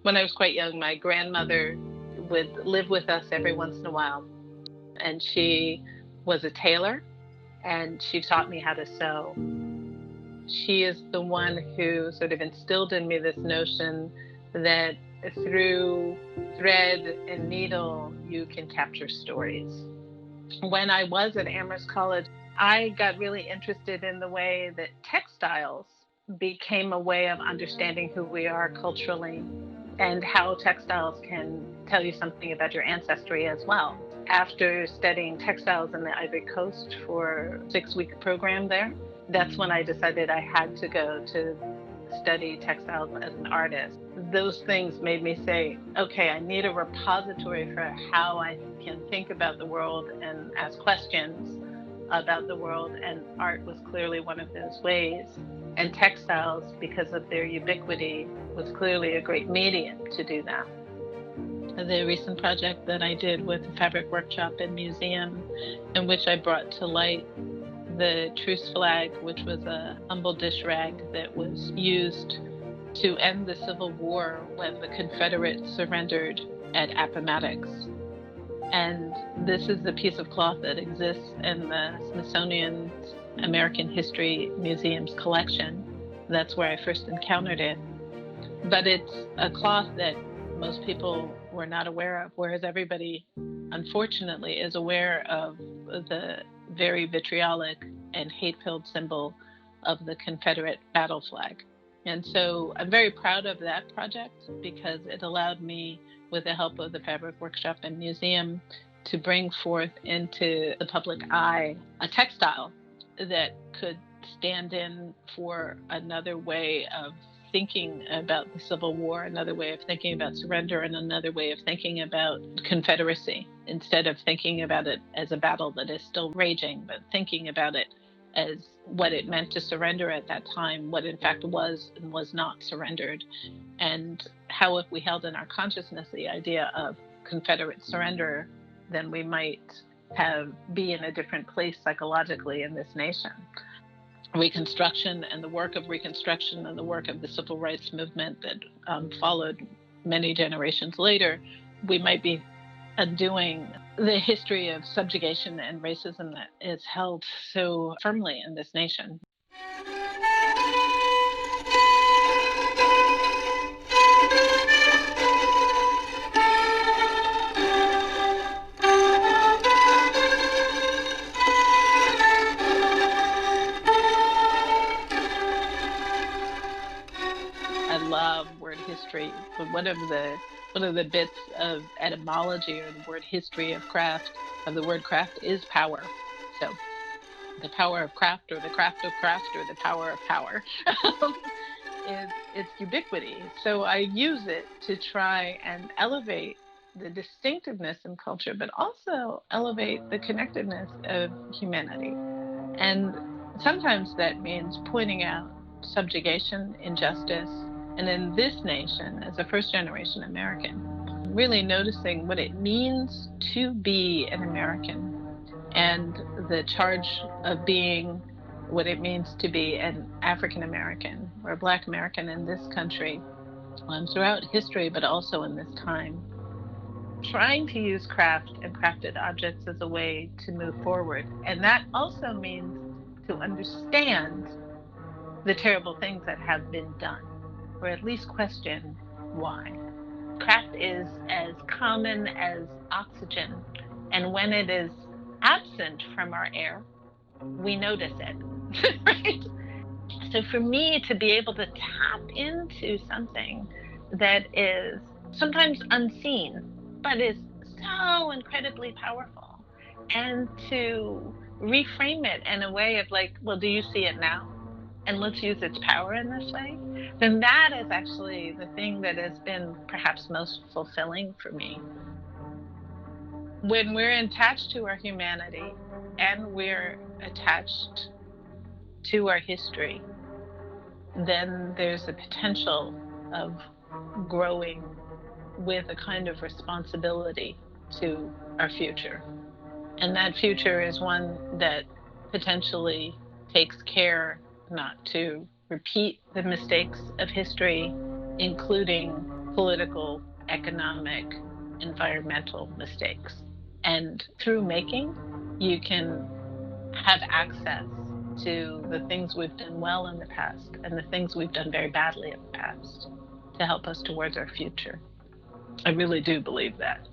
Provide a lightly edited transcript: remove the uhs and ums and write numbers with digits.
When I was quite young, my grandmother would live with us every once in a while, and she was a tailor, and she taught me how to sew. She is the one who sort of instilled in me this notion that through thread and needle, you can capture stories. When I was at Amherst College, I got really interested in the way that textiles became a way of understanding who we are culturally and how textiles can tell you something about your ancestry as well. After studying textiles in the Ivory Coast for a 6-week program there, that's when I decided I had to go to study textiles as an artist. Those things made me say, okay, I need a repository for how I can think about the world and ask questions about the world, and art was clearly one of those ways. And textiles, because of their ubiquity, was clearly a great medium to do that. The recent project that I did with the Fabric Workshop and Museum, in which I brought to light the truce flag, which was a humble dish rag that was used to end the Civil War when the Confederates surrendered at Appomattox. And this is the piece of cloth that exists in the Smithsonian's American History Museum's collection. That's where I first encountered it. But it's a cloth that most people were not aware of, whereas everybody, unfortunately, is aware of the very vitriolic and hate-filled symbol of the Confederate battle flag. And so I'm very proud of that project because it allowed me, with the help of the Fabric Workshop and Museum, to bring forth into the public eye a textile that could stand in for another way of thinking about the Civil War, another way of thinking about surrender, and another way of thinking about Confederacy, instead of thinking about it as a battle that is still raging, but thinking about it as what it meant to surrender at that time, what in fact was and was not surrendered, and how if we held in our consciousness the idea of Confederate surrender, then we might be in a different place psychologically in this nation. Reconstruction and the work of Reconstruction and the work of the Civil Rights Movement that followed many generations later, we might be undoing the history of subjugation and racism that is held so firmly in this nation. I love word history, but one of the bits of etymology or the word history of the word craft is power. So the power of craft or the craft of craft or the power of power is its ubiquity. So I use it to try and elevate the distinctiveness in culture, but also elevate the connectedness of humanity. And sometimes that means pointing out subjugation, injustice, and in this nation, as a first-generation American, really noticing what it means to be an American and the charge of being what it means to be an African American or a Black American in this country throughout history, but also in this time. Trying to use craft and crafted objects as a way to move forward. And that also means to understand the terrible things that have been done, or at least question why. Craft is as common as oxygen, and when it is absent from our air, we notice it, right? So for me to be able to tap into something that is sometimes unseen, but is so incredibly powerful, and to reframe it in a way of like, well, do you see it now? And let's use its power in this way, then that is actually the thing that has been perhaps most fulfilling for me. When we're attached to our humanity and we're attached to our history, then there's a potential of growing with a kind of responsibility to our future. And that future is one that potentially takes care not to repeat the mistakes of history, including political, economic, environmental mistakes. And through making, you can have access to the things we've done well in the past and the things we've done very badly in the past to help us towards our future. I really do believe that.